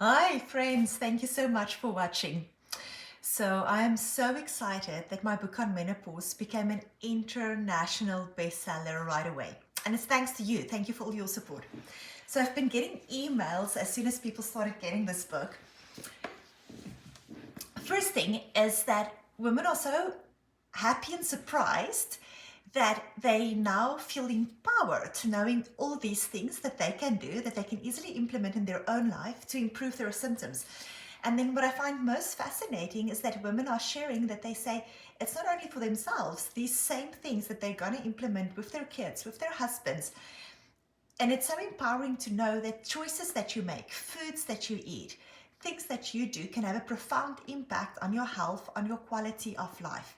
Hi friends, thank you so much for watching. So I am so excited that my book on menopause became an international bestseller right away. And it's thanks to you. Thank you for all your support. So I've been getting emails as soon as people started getting this book. First thing is that women are so happy and surprised that they now feel empowered to knowing all these things that they can do, that they can easily implement in their own life to improve their symptoms. And then what I find most fascinating is that women are sharing that they say it's not only for themselves, these same things that they're going to implement with their kids, with their husbands. And it's so empowering to know that choices that you make, foods that you eat, things that you do can have a profound impact on your health, on your quality of life.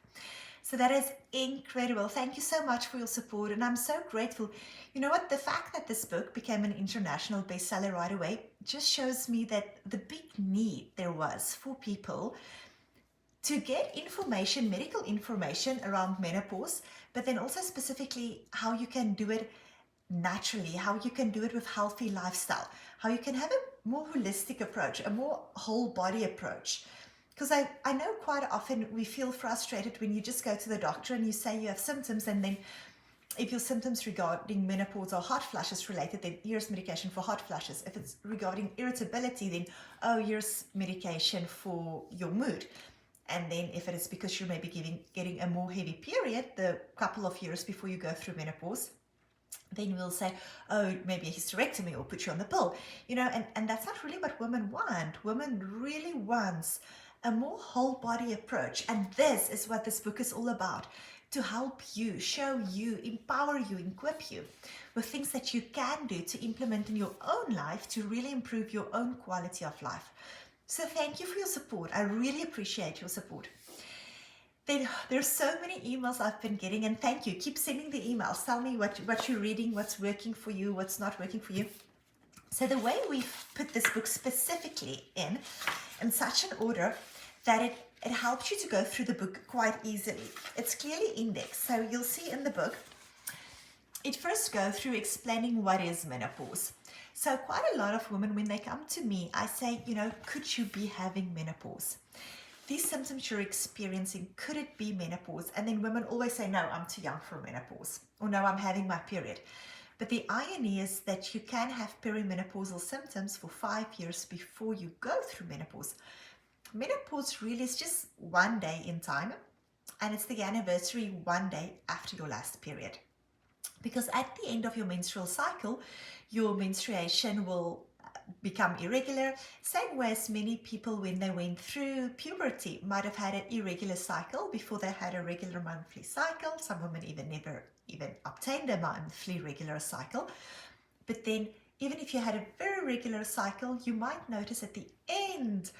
So that is incredible. Thank you so much for your support, and I'm so grateful. You know what? The fact that this book became an international bestseller right away just shows me that the big need there was for people to get information, medical information around menopause, but then also specifically how you can do it naturally, how you can do it with healthy lifestyle, how you can have a more holistic approach, a more whole body approach. Because I know quite often we feel frustrated when you just go to the doctor and you say you have symptoms, and then if your symptoms regarding menopause or hot flashes related, then here's medication for hot flashes. If it's regarding irritability, then here's medication for your mood. And then if it is because you may be getting a more heavy period the couple of years before you go through menopause, then we'll say, oh, maybe a hysterectomy or put you on the pill, and that's not really what women want. Women really wants a more whole body approach. And this is what this book is all about, to help you, show you, empower you, equip you with things that you can do to implement in your own life to really improve your own quality of life. So thank you for your support. I really appreciate your support. There's so many emails I've been getting, and thank you. Keep sending the emails. Tell me what you're reading, what's working for you, what's not working for you. So the way we've put this book specifically in such an order that it helps you to go through the book quite easily. It's clearly indexed. So you'll see in the book, it first goes through explaining what is menopause. So quite a lot of women, when they come to me, I say, could you be having menopause? These symptoms you're experiencing, could it be menopause? And then women always say, no, I'm too young for menopause, or no, I'm having my period. But the irony is that you can have perimenopausal symptoms for 5 years before you go through menopause. Menopause really is just one day in time, and it's the anniversary one day after your last period. Because at the end of your menstrual cycle, your menstruation will become irregular, same way as many people when they went through puberty might have had an irregular cycle before they had a regular monthly cycle. Some women never even obtained a monthly regular cycle. But then even if you had a very regular cycle, you might notice at the end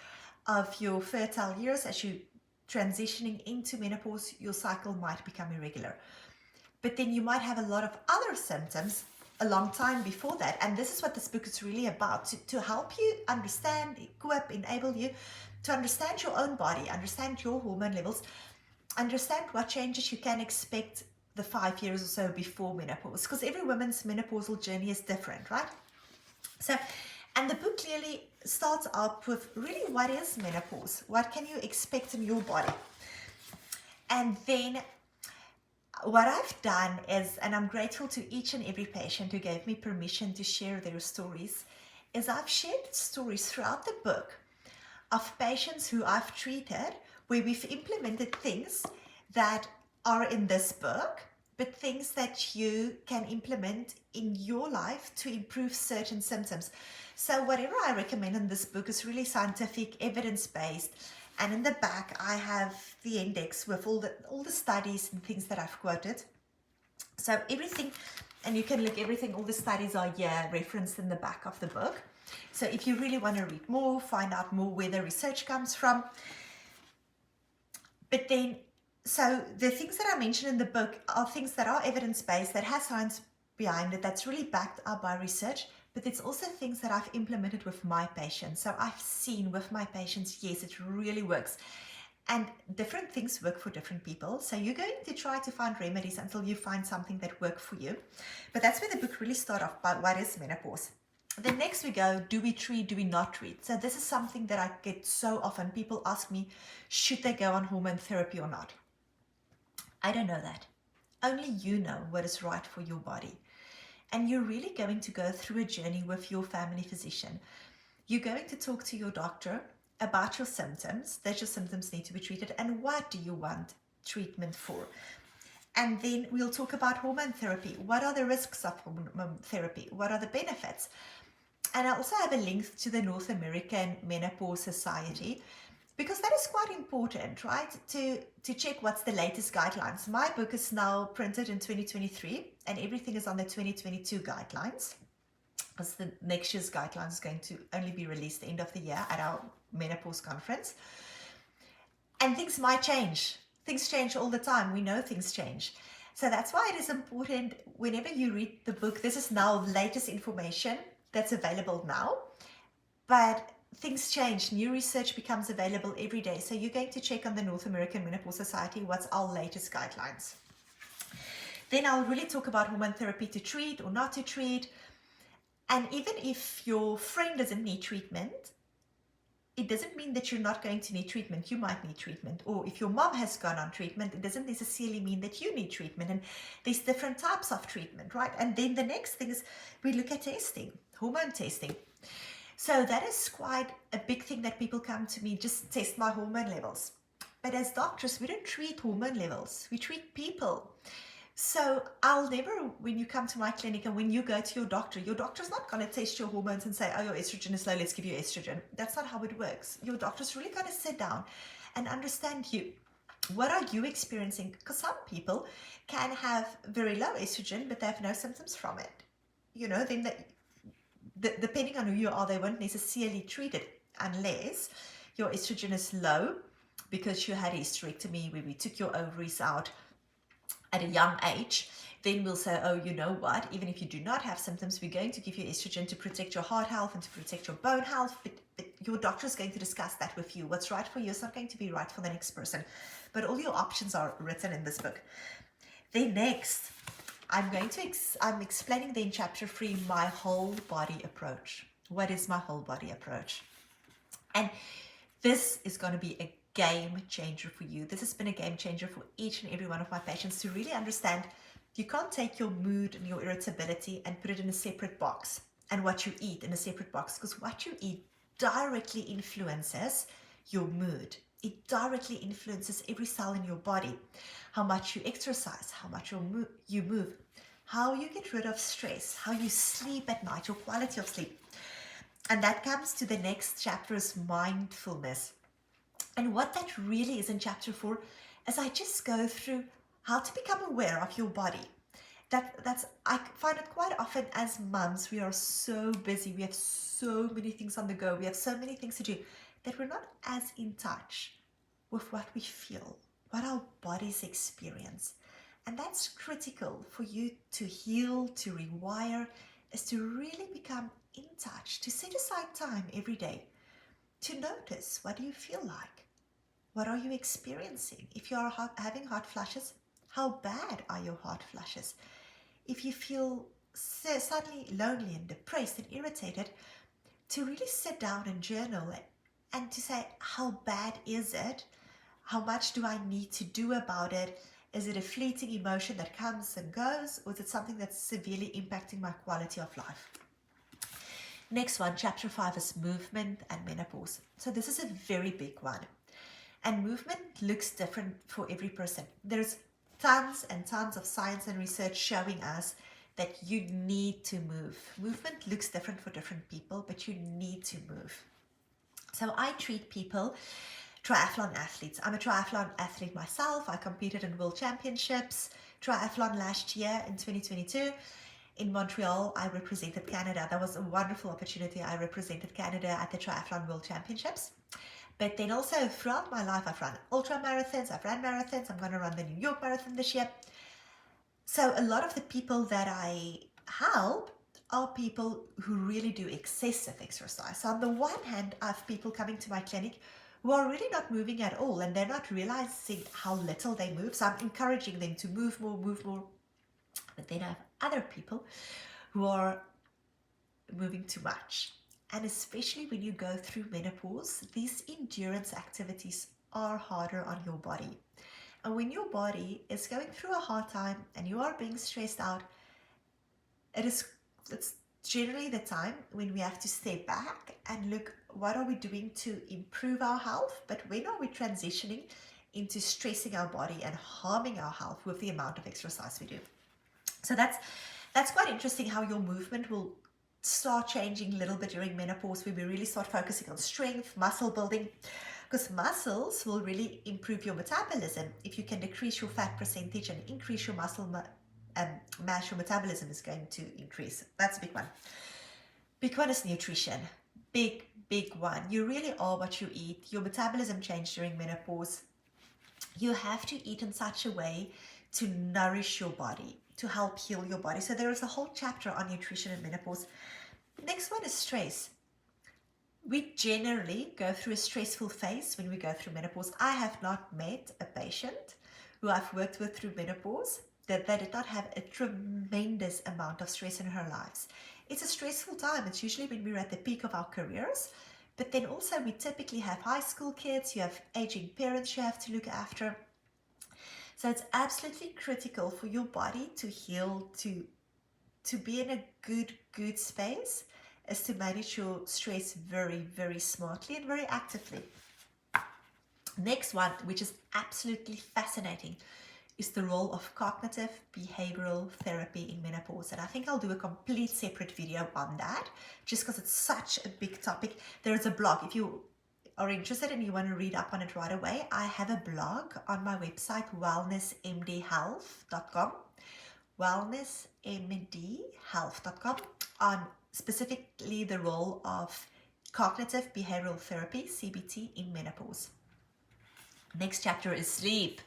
of your fertile years, as you transitioning into menopause, your cycle might become irregular. But then you might have a lot of other symptoms a long time before that. And this is what this book is really about, to help you understand, equip, enable you to understand your own body, understand your hormone levels, understand what changes you can expect the 5 years or so before menopause, because every woman's menopausal journey is different, right? So, and the book clearly starts out with really what is menopause? What can you expect in your body? And then what I've done is, and I'm grateful to each and every patient who gave me permission to share their stories, is I've shared stories throughout the book of patients who I've treated where we've implemented things that are in this book, but things that you can implement in your life to improve certain symptoms. So whatever I recommend in this book is really scientific, evidence-based. And in the back, I have the index with all the studies and things that I've quoted. So everything, and you can look everything, all the studies are here referenced in the back of the book. So if you really want to read more, find out more where the research comes from. But then, so the things that I mentioned in the book are things that are evidence-based, that has science behind it, that's really backed up by research. But it's also things that I've implemented with my patients. So I've seen with my patients, yes, it really works. And different things work for different people. So you're going to try to find remedies until you find something that works for you. But that's where the book really starts off by what is menopause. Then next we go, do we treat, do we not treat? So this is something that I get so often. People ask me, should they go on hormone therapy or not? I don't know that. Only you know what is right for your body. And you're really going to go through a journey with your family physician. You're going to talk to your doctor about your symptoms, that your symptoms need to be treated, and what do you want treatment for. And then we'll talk about hormone therapy. What are the risks of hormone therapy? What are the benefits? And I also have a link to the North American Menopause Society, because that is quite important, right? To check what's the latest guidelines. My book is now printed in 2023 and everything is on the 2022 guidelines, because the next year's guidelines is going to only be released the end of the year at our menopause conference. And things might change. Things change all the time. We know things change. So that's why it is important whenever you read the book. This is now latest information that's available now. But things change. New research becomes available every day. So you're going to check on the North American Menopause Society what's our latest guidelines. Then I'll really talk about hormone therapy to treat or not to treat. And even if your friend doesn't need treatment, it doesn't mean that you're not going to need treatment. You might need treatment. Or if your mom has gone on treatment, it doesn't necessarily mean that you need treatment. And there's different types of treatment, right? And then the next thing is we look at testing, hormone testing. So that is quite a big thing that people come to me, just test my hormone levels. But as doctors, we don't treat hormone levels. We treat people. So I'll never, when you come to my clinic and when you go to your doctor's not going to test your hormones and say, oh, your estrogen is low, let's give you estrogen. That's not how it works. Your doctor's really going to sit down and understand you. What are you experiencing? Because some people can have very low estrogen, but they have no symptoms from it. You know, then depending on who you are, they won't necessarily treat it unless your estrogen is low because you had a hysterectomy where we took your ovaries out at a young age. Then we'll say, oh, you know what, even if you do not have symptoms, we're going to give you estrogen to protect your heart health and to protect your bone health. But your doctor is going to discuss that with you. What's right for you is not going to be right for the next person. But all your options are written in this book. Then next, I'm explaining then in chapter 3 my whole body approach. What is my whole body approach? And this is going to be a game changer for you. This has been a game changer for each and every one of my patients to really understand you can't take your mood and your irritability and put it in a separate box and what you eat in a separate box, because what you eat directly influences your mood. It directly influences every cell in your body. How much you exercise, how much you move, how you get rid of stress, how you sleep at night, your quality of sleep. And that comes to the next chapter is mindfulness. And what that really is in chapter 4 is I just go through how to become aware of your body. I find it quite often as mums, we are so busy, we have so many things on the go, we have so many things to do, that we're not as in touch with what we feel, what our bodies experience. And that's critical for you to heal, to rewire, is to really become in touch, to set aside time every day to notice, what do you feel like? What are you experiencing? If you are having hot flushes, how bad are your hot flushes? If you feel suddenly lonely and depressed and irritated, to really sit down and journal and to say, how bad is it? How much do I need to do about it? Is it a fleeting emotion that comes and goes, or is it something that's severely impacting my quality of life? Next one, chapter 5 is movement and menopause. So this is a very big one. And movement looks different for every person. There's tons and tons of science and research showing us that you need to move. Movement looks different for different people, but you need to move. So I treat people, triathlon athletes. I'm a triathlon athlete myself. I competed in world championships, triathlon last year in 2022. In Montreal, I represented Canada. That was a wonderful opportunity. I represented Canada at the Triathlon World Championships. But then also throughout my life, I've run ultra marathons, I've ran marathons. I'm going to run the New York Marathon this year. So a lot of the people that I help are people who really do excessive exercise. So on the one hand, I have people coming to my clinic who are really not moving at all, and they're not realizing how little they move. So I'm encouraging them to move more, move more. But then I have other people who are moving too much. And especially when you go through menopause, these endurance activities are harder on your body. And when your body is going through a hard time and you are being stressed out, it's generally the time when we have to step back and look, what are we doing to improve our health? But when are we transitioning into stressing our body and harming our health with the amount of exercise we do? So that's quite interesting how your movement will start changing a little bit during menopause, where we really start focusing on strength, muscle building, because muscles will really improve your metabolism. If you can decrease your fat percentage and increase your muscle mass, your metabolism is going to increase. That's a big one. Big one is nutrition. Big one. You really are what you eat. Your metabolism changes during menopause. You have to eat in such a way to nourish your body, to help heal your body. So there is a whole chapter on nutrition in menopause. Next one is stress. We generally go through a stressful phase when we go through menopause. I have not met a patient who I've worked with through menopause that they did not have a tremendous amount of stress in her lives. It's a stressful time. It's usually when we're at the peak of our careers, but then also we typically have high school kids, you have aging parents you have to look after. So it's absolutely critical for your body to heal, to be in a good space, is to manage your stress very smartly and very actively. Next one, which is absolutely fascinating, is the role of cognitive behavioral therapy in menopause. And I think I'll do a complete separate video on that, just because it's such a big topic. There is a blog. If you are interested and you want to read up on it right away, I have a blog on my website, wellnessmdhealth.com, wellnessmdhealth.com, on specifically the role of cognitive behavioral therapy, CBT, in menopause. Next chapter is sleep.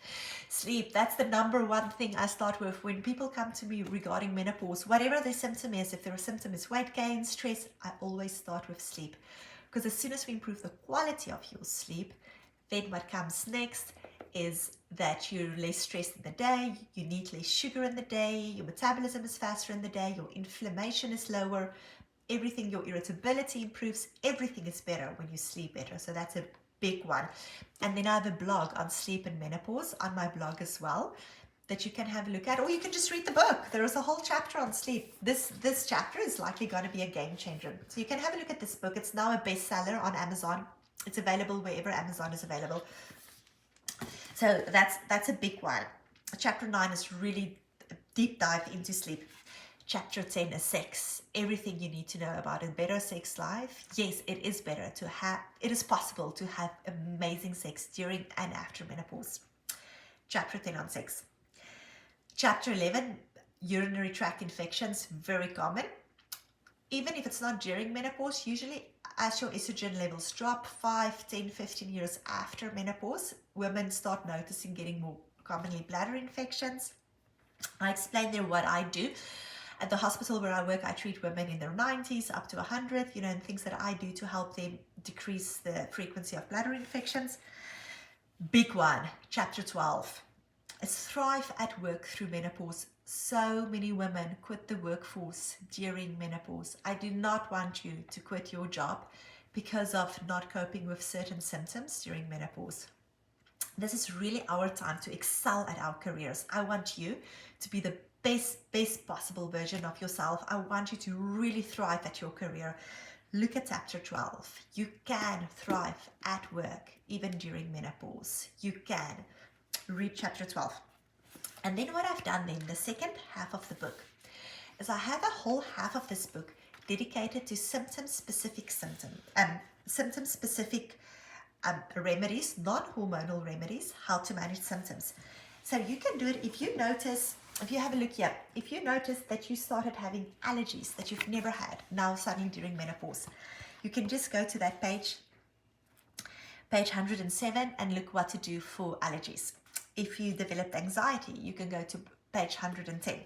Sleep, that's the number one thing I start with when people come to me regarding menopause. Whatever their symptom is, if their symptom is weight gain, stress, I always start with sleep. Because as soon as we improve the quality of your sleep, then what comes next is that you're less stressed in the day, you need less sugar in the day, your metabolism is faster in the day, your inflammation is lower, everything, your irritability improves, everything is better when you sleep better. So that's a big one. And then I have a blog on sleep and menopause on my blog as well that you can have a look at, or you can just read the book. There is a whole chapter on sleep. This chapter is likely going to be a game changer. So you can have a look at this book. It's now a bestseller on Amazon. It's available wherever Amazon is available. So that's a big one. Chapter 9 is really a deep dive into sleep. Chapter 10 is sex. Everything you need to know about a better sex life. Yes, it is possible to have amazing sex during and after menopause. Chapter 10 on sex. Chapter 11, urinary tract infections, very common. Even if it's not during menopause, usually as your estrogen levels drop 5, 10, 15 years after menopause, women start noticing getting more commonly bladder infections. I explain there what I do. At the hospital where I work, I treat women in their 90s up to 100, and things that I do to help them decrease the frequency of bladder infections. Big one, chapter 12, is thrive at work through menopause. So many women quit the workforce during menopause. I do not want you to quit your job because of not coping with certain symptoms during menopause. This is really our time to excel at our careers. I want you to be the best possible version of yourself. I want you to really thrive at your career. Look at chapter 12. You can thrive at work even during menopause. You can. Read chapter 12. And then what I've done then, the second half of the book, is I have a whole half of this book dedicated to symptom-specific remedies, non-hormonal remedies, how to manage symptoms. So you can do it if you notice, if you have a look here, if you notice that you started having allergies that you've never had, now suddenly during menopause, you can just go to that page 107, and look what to do for allergies. If you developed anxiety, you can go to page 110.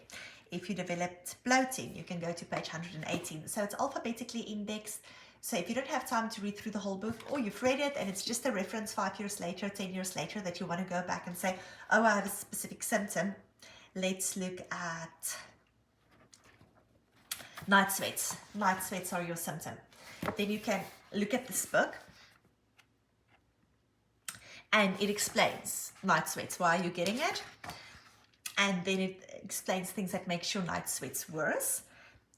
If you developed bloating, you can go to page 118. So it's alphabetically indexed. So if you don't have time to read through the whole book, or you've read it and it's just a reference 5 years later, 10 years later, that you want to go back and say, oh, I have a specific symptom. Let's look at Night sweats. Night sweats are your symptom. Then you can look at this book, and it explains night sweats, why you're getting it. And then it explains things that makes your night sweats worse.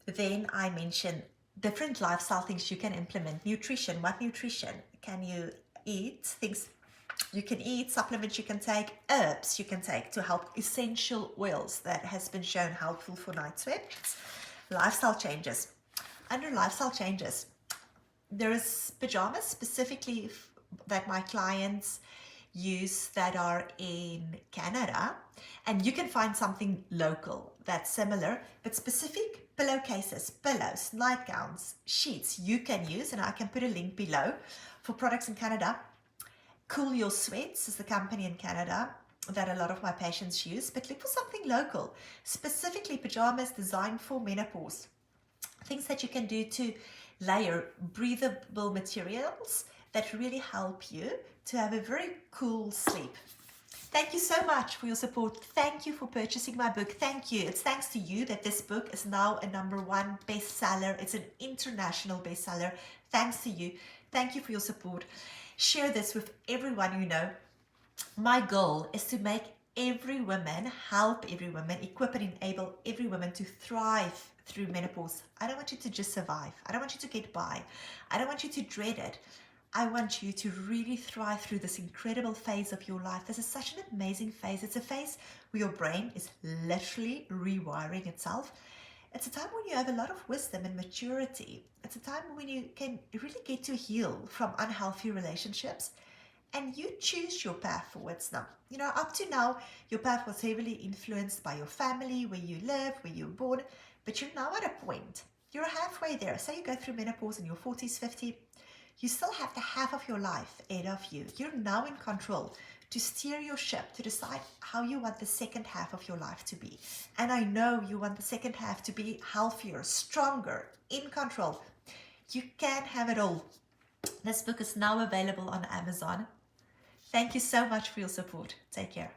Then I mention different lifestyle things you can implement. Nutrition. What nutrition can you eat? Things you can eat, supplements you can take, herbs you can take to help, essential oils that has been shown helpful for night sweats. Lifestyle changes. Under lifestyle changes, there is pajamas specifically that my clients use that are in Canada, and you can find something local that's similar, but specific pillowcases, pillows, nightgowns, sheets you can use, and I can put a link below for products in Canada. Cool Your Sweats is the company in Canada that a lot of my patients use, but look for something local, specifically pajamas designed for menopause. Things that you can do to layer breathable materials that really help you to have a very cool sleep. Thank you so much for your support. Thank you for purchasing my book. Thank you. It's thanks to you that this book is now a #1 bestseller. It's an international bestseller. Thanks to you. Thank you for your support. Share this with everyone you know. My goal is to make every woman, help every woman, equip and enable every woman to thrive through menopause. I don't want you to just survive. I don't want you to get by. I don't want you to dread it. I want you to really thrive through this incredible phase of your life. This is such an amazing phase. It's a phase where your brain is literally rewiring itself. It's a time when you have a lot of wisdom and maturity. It's a time when you can really get to heal from unhealthy relationships, and you choose your path forwards now. You know, up to now, your path was heavily influenced by your family, where you live, where you were born, but you're now at a point. You're halfway there. Say you go through menopause in your 40s, 50s, you still have the half of your life ahead of you. You're now in control to steer your ship, to decide how you want the second half of your life to be. And I know you want the second half to be healthier, stronger, in control. You can have it all. This book is now available on Amazon. Thank you so much for your support. Take care.